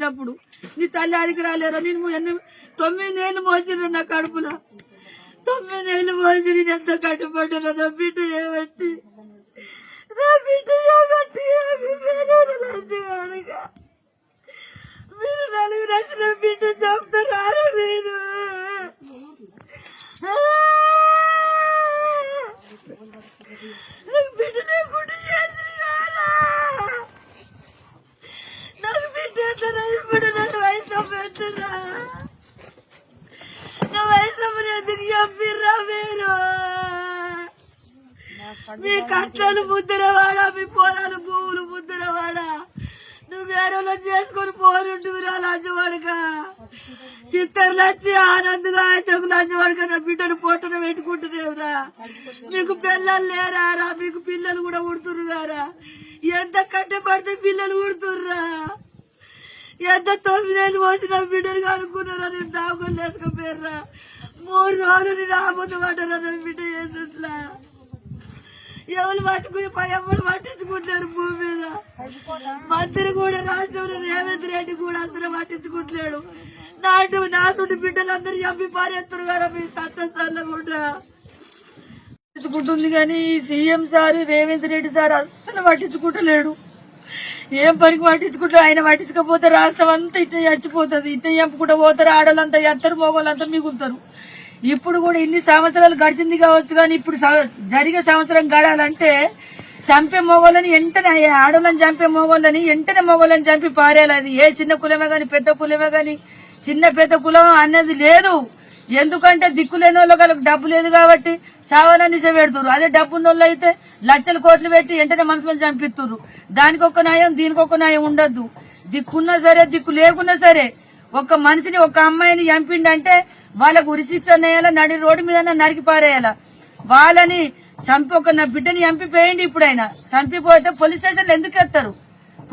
పుట్టినప్పుడు నీ తల్లి అదికి రాలేరా? నేను 9 ఏళ్ళు మోసిరా నా కడుపులో. 9 ఏళ్ళు మోసి నేను ఎంత కట్టుబడ్డా నా బిడ్డ ఏమట్టి మీరు నలుగురు వచ్చిన బిడ్డ చెప్తారా? మీరు నాకు బిడ్డ లేకుండా చేసి నాకు బిడ్డ ఇప్పుడు నన్ను వయసు పెట్టరా? నా వయసు ఎందుకు చెప్పిర్రా మీరు? మీ కట్లను ముద్దరవాడా, మీ పొలాలు భూములు ముద్దరవాడా? నువ్వు వేరే చేసుకొని పోరుంటురా లంచవాడుగా. సిత్తర్లు వచ్చి ఆనందంగా ఆశకు లంచవాడుగా నా బిడ్డను పొట్టను పెట్టుకుంటున్నావురా. మీకు పిల్లలు లేరా? మీకు పిల్లలు కూడా ఉడుతుర్రుగారా? ఎంత కట్టబడితే పిల్లలు ఉడుతుర్రా? ఎంత 9 ఏళ్ళు పోసిన బిడ్డలు అనుకున్నారా? నేను దాగులు వేసుకపోయారా? 3 రోజులు నేను ఆబోతు పడ్డారా నా బిడ్డ చేసిట్లా? ఎవరు పట్టుకుని ఎవరు పట్టించుకుంటారు భూమి మీద? మంత్రి కూడా రాష్ట్రంలో రేవంత్ రెడ్డి కూడా అసలు పట్టించుకుంటున్నాడు. నా చుట్టూ బిడ్డలందరూ చంపి పారేస్తారు కదా మీ చట్టస్థానంలో కూడా పట్టించుకుంటుంది. కానీ ఈ CM sir Revanth Reddy sir అస్సలు పట్టించుకుంటలేడు. ఏం పనికి పట్టించుకుంటారు? ఆయన పట్టించుకపోతే రాష్ట్రం అంతా ఇట్ట చచ్చిపోతుంది. ఇట్ట చంపుకుంటూ పోతారు. ఆడలంతా ఎత్తరు, మోగోళ్ళంతా మిగులుతారు. ఇప్పుడు కూడా ఇన్ని సంవత్సరాలు గడిచింది కావచ్చు, కానీ ఇప్పుడు జరిగే సంవత్సరం గడాలంటే చంపే మొగోళ్ళని వెంటనే, ఆడోళ్ళని చంపే మొగోళ్ళని వెంటనే మొగోళ్ళని చంపి పారేయాలి. అది ఏ చిన్న కులమే గాని పెద్ద కులమే గాని చిన్న పెద్ద కులం అనేది లేదు. ఎందుకంటే దిక్కులేని వాళ్ళకి డబ్బు లేదు కాబట్టి సావాలని పెడుతురు. అదే డబ్బు ఉన్న వాళ్ళు అయితే లక్షల కోట్లు పెట్టి వెంటనే మనుషులను చంపిస్తున్నారు. దానికి ఒక న్యాయం, దీనికి ఒక న్యాయం ఉండద్దు. దిక్కున్నా సరే దిక్కు లేకున్నా సరే ఒక మనిషిని, ఒక అమ్మాయిని చంపిండంటే వాళ్ళకు ఉరిశిక్ష వేయాల, నడి రోడ్డు మీద నరికి పారేయాల. వాళ్ళని చంపి నా బిడ్డని చంపిపోయింది. ఇప్పుడైనా చంపిపోతే పోలీస్ స్టేషన్ లో ఎందుకు ఎత్తారు?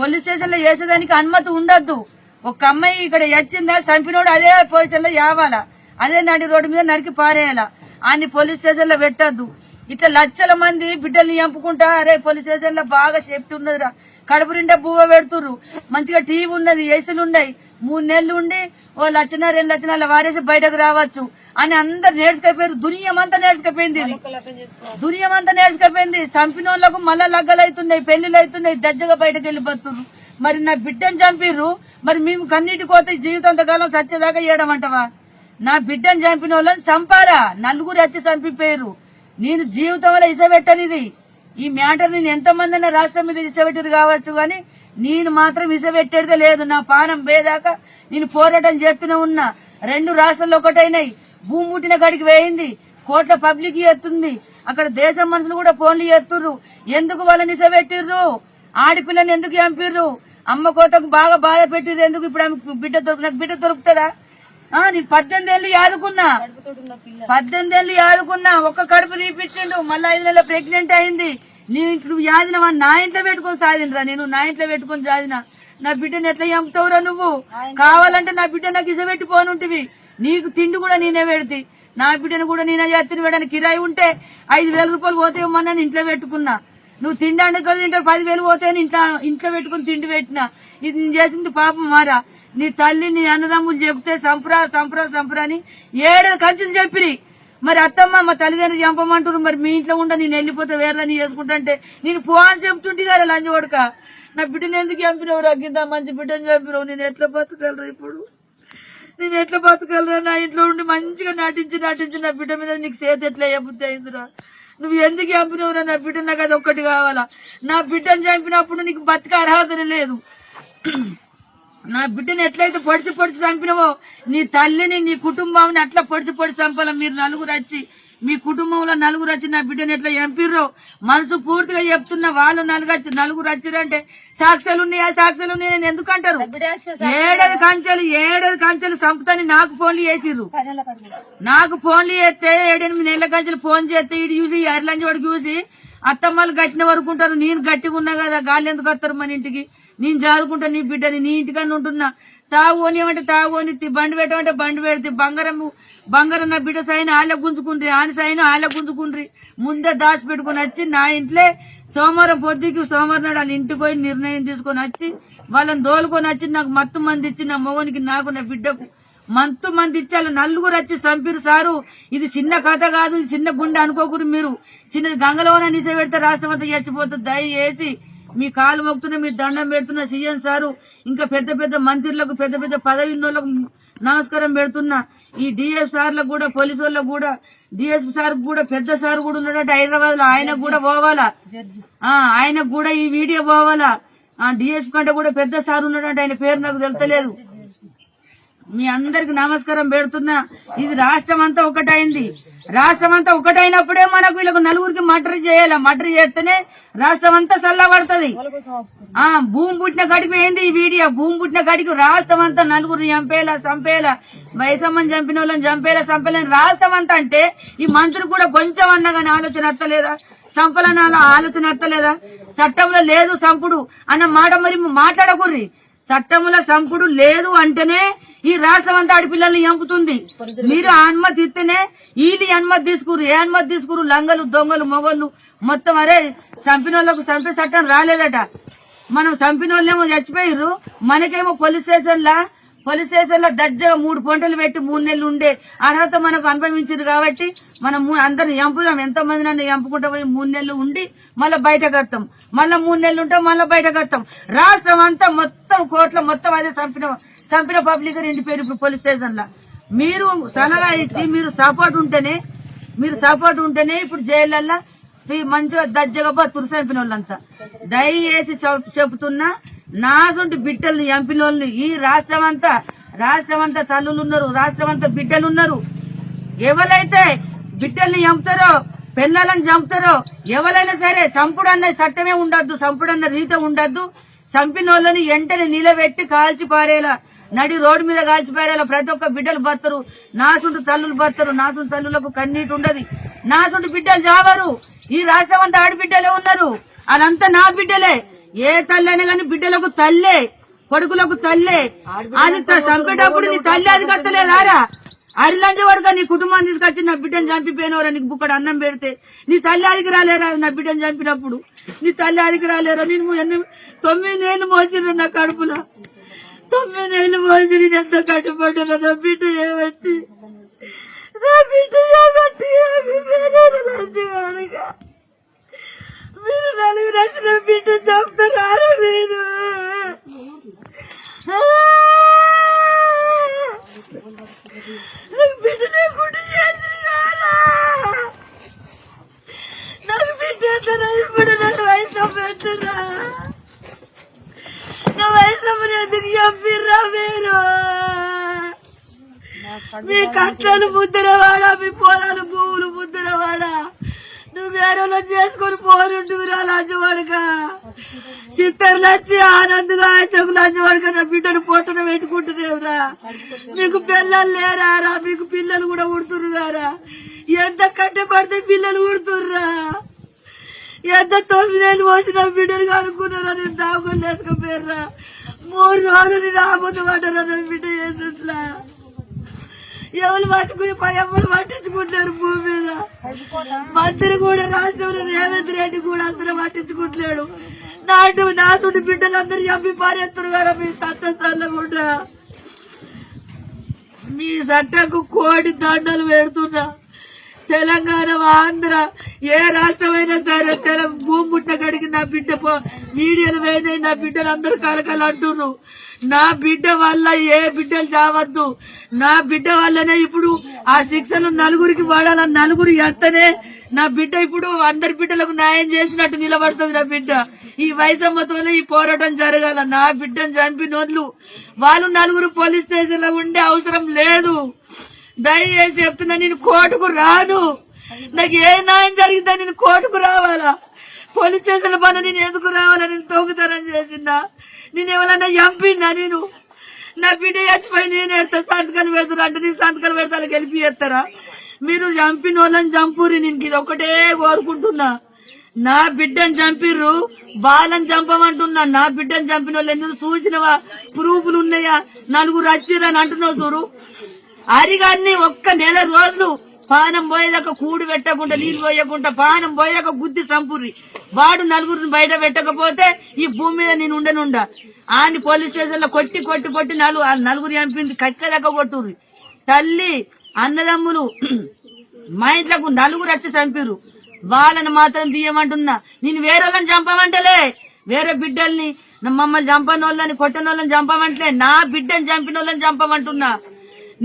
పోలీస్ స్టేషన్ లో వేసేదానికి అనుమతి ఉండద్దు. ఒక అమ్మాయి ఇక్కడ వచ్చిందా, చంపినోడు అదే పొజిషన్ లో యావాలా, అదే నడి రోడ్డు మీద నరికి పారేయాల. అని పోలీస్ స్టేషన్ లో పెట్టద్దు. ఇట్లా లక్షల మంది బిడ్డల్ని చంపుకుంటా, అరే పోలీస్ స్టేషన్ లో బాగా సేఫ్టీ ఉన్నదిరా, కడుపు నిండా బువ్వ పెడుతుర్రు, మంచిగా టీవీ ఉన్నది, ఏసీలు ఉన్నాయి, 3 నెలలు ఉండి 1 లక్షన 2 లక్షల వారేసి బయటకు రావచ్చు అని అందరు నేర్చుకపోయారు. దునియమంతా నేర్చుకపోయింది. దునియమంతా నేర్చుకపోయింది. చంపినోళ్లకు మళ్ళా లగ్గలు అవుతున్నాయి, పెళ్లిళ్ళు అవుతున్నాయి, దజ్జగా బయటకు వెళ్ళిపోతున్నారు. మరి నా బిడ్డను చంపిర్రు, మరి మేము కన్నీటి కోత జీవితంతకాలం సచ్చేదాకా చేయడమంటవా? నా బిడ్డను చంపిన వాళ్ళని చంపాలా? నలుగురు వచ్చి చంపిపోయారు. నేను జీవితంలో ఇసబెట్టనిది. ఈ మ్యాటర్ నేను ఎంతమంది రాష్ట్రం మీద ఇసబెట్టారు కావచ్చు, గాని నేను మాత్రం ఇసబెట్టేదే లేదు. నా పానం పోయేదాకా నేను పోరాటం చేస్తూనే ఉన్నా. 2 రాష్ట్రాలు ఒకటైనాయి. భూమి ముట్టిన గడికి వేయింది, కోట్ల పబ్లిక్ ఎత్తుంది. అక్కడ దేశం మనుషులు కూడా ఫోన్లు చేస్తుర్రు. ఎందుకు వాళ్ళని ఇసబెట్టిర్రు? ఆడపిల్లని ఎందుకు చంపిర్రు? అమ్మ కోటకు బాగా బాధ పెట్టిర్రు. ఎందుకు? ఇప్పుడు ఆమె బిడ్డ నాకు బిడ్డ దొరుకుతుందా? నేను 18 ఏళ్ళు యాదుకున్నా, 18 ఏళ్ళు యాదుకున్నా. ఒక్క కడుపు తీపిచ్చిండు, మళ్ళీ 5 నెలల ప్రెగ్నెంట్ అయింది. నేను ఇప్పుడు యాదిన నా ఇంట్లో పెట్టుకొని సాధినరా? నేను నా ఇంట్లో పెట్టుకొని సాధిన. నా బిడ్డను ఎట్లా చంపుతావురా నువ్వు? కావాలంటే నా బిడ్డ నాకు ఇసబెట్టిపోనుంటివి. నీకు తిండి కూడా నేనే పెడితే, నా బిడ్డను కూడా నేనే చేతిని పెట్టడానికి కిరాయి ఉంటే 5,000 రూపాయలు పోతాయమ్మని ఇంట్లో పెట్టుకున్నా. నువ్వు తిండి కదా తింటే 10,000 పోతాయని ఇంట్లో పెట్టుకుని తిండి పెట్టినా. ఇది నేను చేసింది పాపం మారా. నీ తల్లి నీ అన్నదమ్ములు చెప్తే సంపురా అని 7 కంచెలు చెప్పిరి. మరి అత్తమ్మ మా తల్లిదండ్రులు చంపమంటారు, మరి మీ ఇంట్లో ఉండ నేను వెళ్ళిపోతే వేరేదని చేసుకుంటా అంటే నేను పోని చెప్తుంటే కదా లంచవడక. నా బిడ్డను ఎందుకు చంపినవు? రగ్గింత మంచి బిడ్డను చంపినవు. నేను ఎట్లా బతకగలరా? ఇప్పుడు నేను ఎట్లా బతకగలరా? నా ఇంట్లో ఉండి మంచిగా నటించి నా బిడ్డ మీద నీకు చేతి ఎట్లా బుద్ధి అయిందిరా? నువ్వు ఎందుకు చంపినవురా నా బిడ్డ? నాకు అది ఒక్కటి కావాలా. నా బిడ్డను చంపినప్పుడు నీకు బతిక అర్హత లేదు. నా బిడ్డను ఎట్లయితే పొడిచి చంపినవో నీ తల్లిని, నీ కుటుంబాన్ని అట్లా పొడిచి చంపాల. మీరు నలుగురు వచ్చి, మీ కుటుంబంలో నలుగురు వచ్చి నా బిడ్డను ఎట్లా చంపిర్రో మనసు పూర్తిగా చెప్తున్నా. వాళ్ళు నలుగురు వచ్చిరంటే సాక్ష్యాలు ఉన్నాయా? సాక్ష్యాలు ఉన్నాయి నేను ఎందుకు అంటారు? 7 కంచెలు చంపుతాని నాకు ఫోన్లు చేసిర్రు. నాకు ఫోన్లు చేస్తే 7-8 నెలల కంచెలు ఫోన్ చేస్తే ఇటు చూసి ఎర్లంచి వాడికి చూసి అత్తమ్మలు గట్టిన వరకు ఉంటారు. నేను గట్టిగా ఉన్నా కదా, గాలి ఎందుకు వస్తారు మన ఇంటికి? నేను చదువుకుంటా నీ బిడ్డని నీ ఇంటికన్నా ఉంటున్నా తాగుని ఏమంటే తాగుని బండి పెట్టమంటే బండి పెడితే బంగారం నా బిడ్డ సైన్ ఆళ్ళ గుంజుకుండ్రి ఆని సైన్ ఆళ్ళ గుంజుకుండ్రి ముందే దాచి పెట్టుకుని వచ్చి నా ఇంట్లో సోమవారం పొద్దుకి సోమవారం నాడు వాళ్ళ ఇంటికి పోయి నిర్ణయం తీసుకొని వచ్చి వాళ్ళని దోలుకొని వచ్చి నాకు మత్తు మంది ఇచ్చి నా మొగనికి నాకు నా బిడ్డకు మత్తు మంది ఇచ్చి వాళ్ళ నలుగురు వచ్చి చంపిరు సారు ఇది చిన్న కథ కాదు ఇది చిన్న గుండె అనుకోకూరు మీరు చిన్నది గంగలోన నిస పెడితే రాష్ట్రం అంతా చచ్చిపోతుంది దయచేసి మీ కాలు మొక్కుతున్నా మీరు దండం పెడుతున్నా సీఎం సారు ఇంకా పెద్ద పెద్ద మంత్రులకు పెద్ద పెద్ద పదవి ఉన్నోళ్ళకు నమస్కారం పెడుతున్నా ఈ డిఎఫ్ సార్లకు కూడా పోలీసు వాళ్ళకు కూడా డిఎస్పీ సార్ కూడా పెద్ద సార్ కూడా ఉన్నాడంటే హైదరాబాద్ లో ఆయనకు కూడా పోవాలా ఆయనకు కూడా ఈ వీడియో పోవాలా డిఎస్పీ కంటే కూడా పెద్ద సార్ ఉన్నాడంటే ఆయన పేరు నాకు తెలుతలేదు మీ అందరికి నమస్కారం పెడుతున్నా ఇది రాష్ట్రం అంతా ఒకటైంది రాష్ట్రం అంతా ఒకటైనప్పుడే మనకు వీళ్ళకు నలుగురికి మర్డర్ చేయాలి మర్డర్ చేస్తేనే రాష్ట్రం అంతా చల్లబడుతుంది భూమి పుట్టిన గడికి ఏంది ఈ వీడియో భూమి పుట్టిన గడికి రాష్ట్రం అంతా నలుగురిని చంపేలా వయసమ్మని చంపిన వాళ్ళని చంపేలా రాష్ట్రం అంతా అంటే ఈ మంత్రులు కూడా కొంచెం అన్నా కానీ ఆలోచన అత్తలేదా చంపాలన్న ఆలోచన అత్తలేదా చట్టంలో లేదు సంపుడు అన్న మాట మరి మాట్లాడకూర్రి చట్టంలో సంపుడు లేదు అంటేనే ఈ రాష్ట్రం అంతా ఆడపిల్లల్ని చంపుతుంది మీరు అనుమతి ఇస్తేనే వీళ్ళు అనుమతి తీసుకురు ఏ అనుమతి తీసుకురు లంగలు దొంగలు మొగళ్ళు మొత్తం అరే చంపిన వాళ్ళకు చంపే చట్టం రాలేదట మనం చంపిన వాళ్ళేమో చచ్చిపోయారు మనకేమో పోలీస్ స్టేషన్ లో దజ్జగా 3 పొంటలు పెట్టి 3 నెలలు ఉండే అర్హత మనకు అనుభవించింది కాబట్టి మనం అందరిని చంపుదాం ఎంతమంది నన్ను చంపుకుంటా పోయి 3 నెలలు ఉండి మళ్ళీ బయటకు వస్తాం మళ్ళీ 3 నెలలు ఉంటాం మళ్ళీ బయటకు వస్తాం రాష్ట్రం అంతా మొత్తం కోట్ల మొత్తం అదే చంపిన పబ్లిక్ నిండిపోయారు ఇప్పుడు పోలీస్ స్టేషన్ లో మీరు సలహా ఇచ్చి మీరు సపోర్ట్ ఉంటేనే ఇప్పుడు జైళ్ళల్లో మంచిగా దజ్జగా బతురు చంపిన వాళ్ళంతా దయచేసి చెబుతున్నా నాసుంటి బిడ్డల్ని చంపిన వాళ్ళని ఈ రాష్ట్రం అంతా తల్లులు ఉన్నారు రాష్ట్రం అంతా బిడ్డలు ఉన్నారు ఎవరైతే బిడ్డల్ని చంపుతారో పిల్లలను చంపుతారో ఎవరైనా సరే సంపుడన్న చట్టమే ఉండద్దు సంపుడన్న రీత ఉండద్దు చంపిన వాళ్ళని వెంటనే నిలబెట్టి కాల్చి పారేలా నడి రోడ్డు మీద కాల్చి పారేలా ప్రతి ఒక్క బిడ్డలు బతరు నాసుంటి తల్లులు బతరు నాసుంటి తల్లులకు కన్నీటి ఉండదు నాసుంటి బిడ్డలు చావరు ఈ రాష్ట్రం అంతా ఆడబిడ్డలే ఉన్నారు అదంతా నా బిడ్డలే ఏ తల్లి అయినా కానీ బిడ్డలకు తల్లే కొడుకులకు తల్లే అది చంపేటప్పుడు నీ తల్లి అది కట్టలేదారా అరిలంజ వడక నీ కుటుంబాన్ని తీసుకొచ్చి నా బిడ్డను చంపిపోయినవరా నీకు బుక్కడు అన్నం పెడితే నీ తల్లి అదికి రాలేరా నా బిడ్డను చంపినప్పుడు నీ తల్లి అదికి రాలేరా నేను 9 నెలలు మోసిన నా కడుపులో 9 నెలలు మోసి నేను ఎంత కట్టుబడ్డా నా బిడ్డ ఏమట్టి మీరు నలుగురు వచ్చిన బిడ్డ చంపుతారా మీరు నాకు బిడ్డ లేకుండా చేసినారా నాకు బిడ్డ అంటారా ఇప్పుడు నన్ను వయసు పెట్టరా నా వయసు ఎందుకు చంపిర్రా మీరు మీ కట్టాలు ముద్దరవాడా మీ పొలాలు భూములు ముద్దరవాడా నువ్వు వేరే చేసుకొని పోరుంటురా లంచవడక చిత్తర్లు వచ్చి ఆనందగా ఆశకు లంచవడక నా బిడ్డను పొట్టన పెట్టుకుంటున్నావురా మీకు పిల్లలు లేరారా మీకు పిల్లలు కూడా ఉడుతుర్రుగారా ఎంత కట్టబడితే పిల్లలు ఉడుతుర్రా ఎంత 9 నెలలు పోసిన బిడ్డలు కనుక్కున్నారా నేను దాగులు వేసుకుపోయారా 3 రోజులు నేను ఆపద పడ్డారా నా బిడ్డ చేసిట్లా ఎవరు పట్టుకుని ఎవరు పట్టించుకుంటున్నారు భూమి మీద మంత్రి కూడా రాష్ట్రంలో రేవంత్ రెడ్డి కూడా అసలు పట్టించుకుంటున్నాడు నాసుంటి బిడ్డలందరూ చంపి పారేస్తారు కదా మీ చట్టం చల్లకుండా మీ చట్టకు కోడి దండలు పెడుతున్నా తెలంగాణ ఆంధ్ర ఏ రాష్ట్రమైనా సరే భూమి పుట్టిన కడిగి నా బిడ్డ మీడియాలు వేదే నా బిడ్డలు అందరూ కలకలు అంటున్నారు నా బిడ్డ వల్ల ఏ బిడ్డలు చావద్దు నా బిడ్డ వల్లనే ఇప్పుడు ఆ శిక్షలు నలుగురికి పడాలని నలుగురు ఎంతనే నా బిడ్డ ఇప్పుడు అందరి బిడ్డలకు న్యాయం చేసినట్టు నిలబడుతుంది నా బిడ్డ ఈ వయసమ్మతోనే ఈ పోరాటం జరగాల నా బిడ్డను చంపినోళ్ళు వాళ్ళు నలుగురు పోలీస్ స్టేషన్ లో ఉండే అవసరం లేదు దయచేసి చెప్తున్నా నేను కోర్టుకు రాను నాకు ఏ న్యాయం జరిగిందా నేను కోర్టుకు రావాలా పోలీస్ స్టేషన్ పని నేను ఎందుకు రావాలా నేను తోగుతానని చేసిందా నేను ఎవరన్నా చంపినా నేను నా బిడ్డ చచ్చిపోయి నేను ఎడతా సంతకాలు పెడతారు అంటే నీ సంతకాలు పెడతా గెలిపి చేస్తారా మీరు చంపిన వాళ్ళని చంపురి నేను ఇది ఒకటే కోరుకుంటున్నా నా బిడ్డను చంపిర్రు, వాళ్ళని చంపమంటున్నా. నా బిడ్డను చంపిన వాళ్ళు ఎందుకు చూసినవా? ప్రూఫ్లు ఉన్నాయా? నలుగురు వచ్చిరని అంటున్నావు చూరు. అరిగాన్ని ఒక్క నెల రోజులు పానం పోయేదాకా కూడు పెట్టకుండా, నీళ్లు పోయకుండా, పానం పోయేదాకా గుద్ది చంపుర్రి. వాడు నలుగురిని బయట పెట్టకపోతే ఈ భూమి మీద నేను ఉండనుండా. ఆయన పోలీస్ స్టేషన్ లో కొట్టి కొట్టి కొట్టి నలుగురు చంపింది కక్కదాకా కొట్టుర్రి. తల్లి అన్నదమ్ములు మా ఇంట్లోకి నలుగురు వచ్చి చంపిర్రు. వాళ్ళని మాత్రం తీయమంటున్నా. నేను వేరే వాళ్ళని చంపమంటలే, వేరే బిడ్డల్ని మమ్మల్ని చంపని వాళ్ళని కొట్టని వాళ్ళని చంపమంటలే, నా బిడ్డని చంపిన వాళ్ళని చంపమంటున్నా.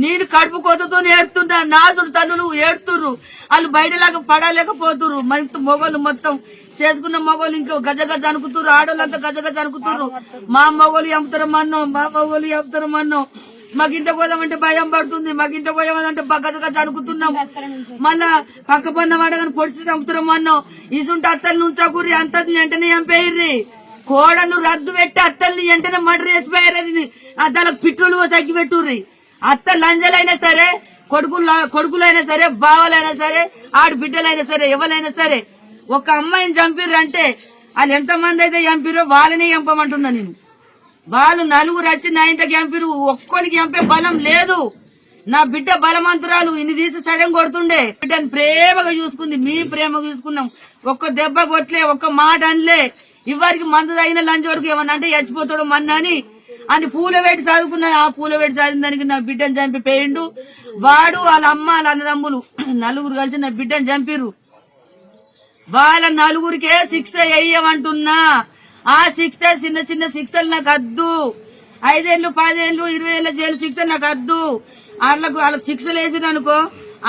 నేను కడుపు కొత్తతో ఏడుతున్నా. నాసుడు తల్లులు ఏడుతుర్రు. వాళ్ళు బయటలాగా పడలేకపోతుర్రు. మొగోళ్ళు మొత్తం చేసుకున్న మొగోళ్ళు ఇంకో గజ గజ అనుకుతుర్రు. ఆడోళ్ళంతా గజ గజ అనుకుతుర్రు. మా మొగోళ్ళు చంపుతారమన్నో, మా మొగోళ్ళు చంపుతారమన్నో. మాకు ఇంట పోదామంటే భయం పడుతుంది. మాకు ఇంట పోయామంటే గజ గజ అనుకుతున్నాం. మళ్ళా పక్క పన్న వాడగాని పొడిచి చంపుతారమన్నో. ఇసుంటే అత్తల్ని ఉంచకూరి, అంతల్ని వెంటనే చంపేయ్రి. కోడలు రద్దు పెట్టి అత్తల్ని వెంటనే మర్డర్ చేసిపోయారని దానికి పిట్రులు తగ్గి పెట్టుర్రి. అత్త లంజలైనా సరే, కొడుకులైనా సరే, బావలైనా సరే, ఆడు బిడ్డలైనా సరే, ఎవరైనా సరే, ఒక అమ్మాయిని చంపిర్రంటే వాళ్ళు ఎంతమంది అయితే చంపిరో వాళ్ళనే చంపమంటున్నా నేను. వాళ్ళు నలుగురు వచ్చి నా ఇంటికి చంపిరు. ఒక్కొనికి చంపే బలం లేదు. నా బిడ్డ బలమంతురాలు. ఇన్ని తీసి సడన్ కొడుతుండే. బిడ్డని ప్రేమగా చూసుకుంది. మీ ప్రేమగా చూసుకున్నాం. ఒక్క దెబ్బ కొట్లే, ఒక్క మాట అనలే. ఇవ్వరికి మందు తాగిన లంచోడికి ఏమన్నా అంటే చచ్చిపోతాడు మన్నాని అని పూల వేటి చదువుకున్నాను. ఆ పూల వేటి చదివిన దానికి నా బిడ్డను చంపి పేయిండు. వాడు వాళ్ళ అమ్మ వాళ్ళ అన్నదమ్ములు నలుగురు కలిసి నా బిడ్డను చంపిరు. వాళ్ళ నలుగురికే శిక్ష వేయమంటున్నా. ఆ శిక్ష చిన్న చిన్న శిక్షలు నాకు వద్దు. 5 ఏళ్ళు 10 ఏళ్ళు 20 ఏళ్ళ జైలు శిక్ష నాకు వద్దు. వాళ్ళకు శిక్షలు వేసిరు అనుకో,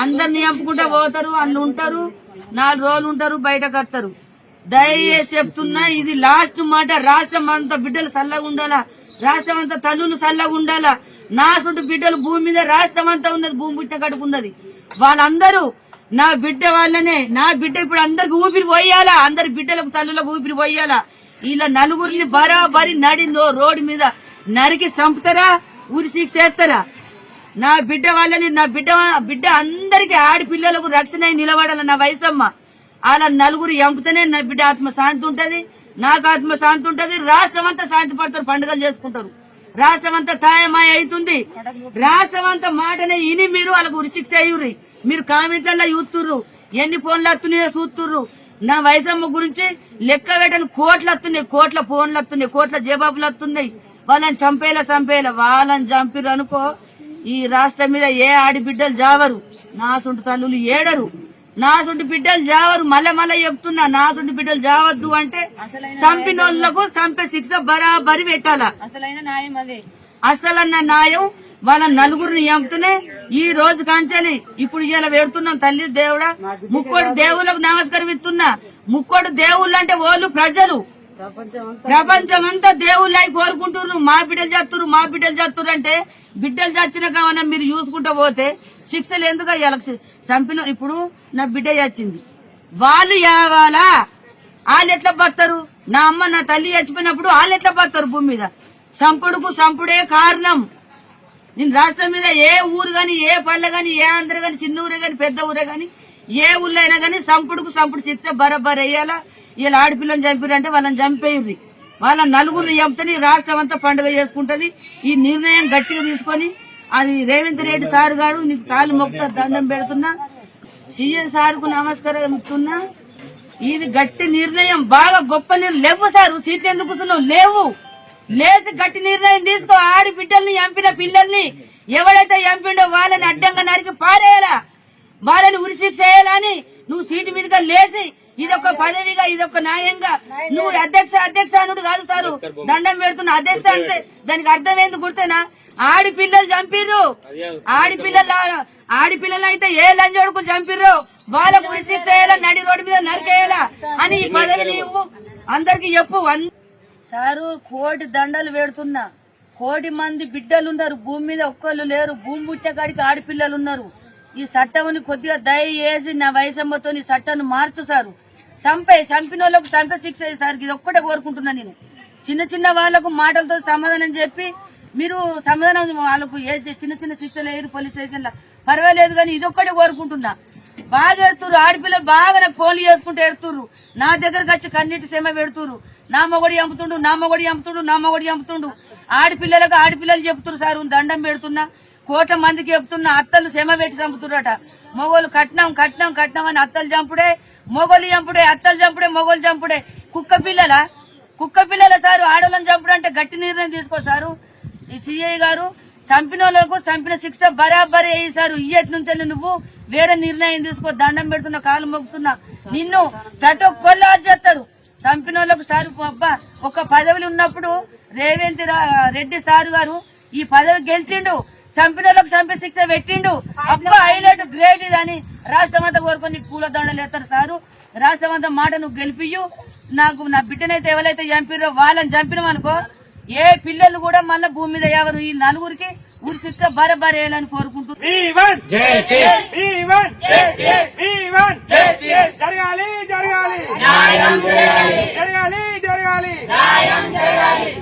అందరిని చంపుకుంటా పోతారు. అన్ని ఉంటారు, 4 రోజులు ఉంటారు, బయటకు వస్తారు. దయచేసి చెప్తున్నా, ఇది లాస్ట్ మాట. రాష్ట్రం అంతా బిడ్డలు చల్లగా ఉండాలా, రాష్ట్రం అంతా తల్లులు చల్లగా ఉండాలా. నా సొంత బిడ్డలు భూమి మీద రాష్ట్రం అంతా ఉన్నది, భూమి పుట్టిన కడుపున్నది. వాళ్ళందరూ నా బిడ్డ వాళ్ళనే. నా బిడ్డ ఇప్పుడు అందరికి ఊపిరి పోయాలా, అందరి బిడ్డలకు తల్లులకు ఊపిరి పోయాలా. ఇలా నలుగురిని బరాబరి నడిందో రోడ్డు మీద నరికి చంపుతారా, ఊరి శిక్ష చేస్తారా? నా బిడ్డ వాళ్ళని, నా బిడ్డ అందరికి ఆడపిల్లలకు రక్షణ నిలబడాల. నా వయసమ్మ అలా నలుగురు చంపుతేనే నా బిడ్డ ఆత్మ శాంతి ఉంటది, నాకు ఆత్మ శాంతి ఉంటది. రాష్ట్రం అంతా శాంతి పడతారు, పండుగలు చేసుకుంటారు. రాష్ట్రం అంతా తాయమాయ అవుతుంది. రాష్ట్రం అంతా మాటనే ఇని మీరు వాళ్ళకు ఉరిశిక్ష అయ్యుర్రి. మీరు కామెంట్లలో చూస్తుర్రు, ఎన్ని ఫోన్లు వస్తున్నాయో చూస్తుర్రు. నా వయసమ్మ గురించి లెక్క పెట్టని కోట్లు వస్తున్నాయి, కోట్ల ఫోన్లు వస్తున్నాయి, కోట్ల జవాబులు వస్తున్నాయి. వాళ్ళని చంపేలా వాళ్ళని చంపిరు అనుకో, ఈ రాష్ట్రం మీద ఏ ఆడిబిడ్డలు జావరు. నా సొంటి తల్లులు ఏడరు, నా సొంటి బిడ్డలు జావరు. మళ్ళా చెప్తున్నా, నా సొంటి బిడ్డలు జావద్దు అంటే చంపినోళ్లకు చంపే శిక్ష బరాబరి పెట్టాలా. అసలన్న న్యాయం వాళ్ళ నలుగురిని చంపుతూనే ఈ రోజు కాంచాలి. ఇప్పుడు ఇలా పెడుతున్నాం. తల్లి దేవుడా, ముక్కోడు దేవుళ్ళకు నమస్కారం ఇస్తున్నా. ముక్కోడు దేవుళ్ళు అంటే వాళ్ళు ప్రజలు, ప్రపంచమంతా దేవుళ్ళు అయి కోరుకుంటున్నారు. మా బిడ్డలు చేస్తున్నారు అంటే బిడ్డలు చచ్చిన కావన్నా మీరు చూసుకుంటూ పోతే శిక్షలు ఎందుకు అయ్యాలి? చంపిన ఇప్పుడు నా బిడ్డ చచ్చింది, వాళ్ళు యావాలా? వాళ్ళు ఎట్లా బతారు? నా అమ్మ నా తల్లి చచ్చిపోయినప్పుడు వాళ్ళు ఎట్లా బతారు? భూమి మీద సంపుడే కారణం. నేను రాష్ట్రం మీద ఏ ఊరు గాని, ఏ పల్లె గాని, ఏ ఆంధ్ర గాని, చిన్న ఊరే గాని, పెద్ద ఊరే గాని, ఏ ఊళ్ళో అయినా గాని సంపుడు శిక్ష బరాబర్ అయ్యాలా. ఇలా ఆడపిల్లని చంపిరంటే వాళ్ళని చంపేయుర్రి. వాళ్ళ నలుగురిని చంపుతని రాష్ట్రం అంతా పండుగ చేసుకుంటది. ఈ నిర్ణయం గట్టిగా తీసుకొని అది రేవంత్ రెడ్డి సార్ గారు నీకు కాలు మొక్కుతా, దండం పెడుతున్నా. సీఎం సార్ కు నమస్కారం ఇస్తున్నా. ఇది గట్టి నిర్ణయం, బాగా గొప్ప నిర్ణయం. లేవు సార్, సీట్లు ఎందుకు కూర్చున్నావు? లేవు, లేచి గట్టి నిర్ణయం తీసుకో. ఆడి బిడ్డల్ని చంపిన పిల్లల్ని ఎవడైతే చంపిండో వాళ్ళని అడ్డంగా నరికి పారేయాలా, వాళ్ళని ఉరిశిక్ష చేయాలని నువ్వు సీటు మీదుగా లేచి ఇదొక పదవిగా, ఇదొక న్యాయంగా నువ్వు అధ్యక్ష అనుడు కాదు సారు. దండం పెడుతున్నా. అధ్యక్ష అంటే దానికి అర్థం ఏంది గుర్తేనా? ఆడిపిల్లలు చంపిర్రు, ఆడిపిల్లలు అయితే ఏ లంజోడుకు చంపిర్రు వాళ్ళకు ఉరిశిక్ష చేయాలా, నడి రోడ్డు మీద నరికేయాలా అని ఈ పదవి నీవు అందరికి చెప్పు. సారు కోటి దండలు పెడుతున్నా. 1,000,000 మంది బిడ్డలున్నారు భూమి మీద, ఒక్కళ్ళు లేరు. భూమి పుట్టే కాడికి ఆడపిల్లలు ఉన్నారు. ఈ చట్టంని కొద్దిగా దయచేసి నా వయసమ్మతో ఈ చట్టాన్ని మార్చు సారు. చంపిన వాళ్ళకు చంపే శిక్ష సార్. ఇది ఒక్కటే కోరుకుంటున్నా నేను. చిన్న వాళ్ళకు మాటలతో సమాధానం చెప్పి మీరు సమాధానం వాళ్ళకు చిన్న శిక్షలు వేయరు పోలీస్ స్టేషన్లో పర్వాలేదు, కానీ ఇదొక్కటే కోరుకుంటున్నా. బాగా ఎడుతుర్రు. ఆడపిల్లలు బాగా నాకు ఫోన్లు చేసుకుంటూ ఎడుతుర్రు. నా దగ్గరకు వచ్చి కన్నీటి సెమ పెడుతుర్రు. నా మొగడి చంపుతుండు, నా మొగడి చంపుతుండు, నా మొగడి చంపుతుండు. ఆడపిల్లలు చెప్తున్నారు సార్, దండం పెడుతున్నా, కోట్ల మందికి చెప్తున్నా. అత్తలు సెమ పెట్టి చంపుతుర్రట. మొగోళ్ళు కట్నం కట్నం కట్నం అని అత్తలు చంపుడే, మొగోళ్ళు చంపుడే, అత్తలు చంపుడే, మొగోళ్ళు చంపుడే. కుక్క పిల్లల సారు ఆడవాళ్ళని చంపుడు అంటే గట్టి నిర్ణయం తీసుకో సారు. సిఐ గారు చంపిన వాళ్ళకు చంపిన శిక్ష బరాబరి వేయిస్తారు. ఇయ్యటి నుంచి నువ్వు వేరే నిర్ణయం తీసుకో. దండం పెడుతున్నా, కాలు మొక్కుతున్నా. నిన్ను ప్రతి ఒక్కళ్ళు చేస్తారు. చంపిన వాళ్ళకు సారు అబ్బా ఒక పదవిలో ఉన్నప్పుడు రేవంత్ రెడ్డి సారు గారు ఈ పదవి గెలిచిండు. చంపిన వాళ్ళకు చంపే శిక్ష పెట్టిండు. అబ్బా హైలైట్ గ్రేట్ ఇది అని రాష్ట్రం అంతా కోరుకొని నీకు పూల దండలు వేస్తారు సారు. రాష్ట్రం అంతా మాట నువ్వు గెలిపియ్యు. నాకు నా బిడ్డనైతే ఎవరైతే చంపిరో వాళ్ళని చంపినవనుకో, ఏ పిల్లలు కూడా మళ్ళీ భూమి మీద ఎవరు ఈ నలుగురికి ఊరి శిక్ష బరాబరి వేయాలని కోరుకుంటున్నాను. జరగాలి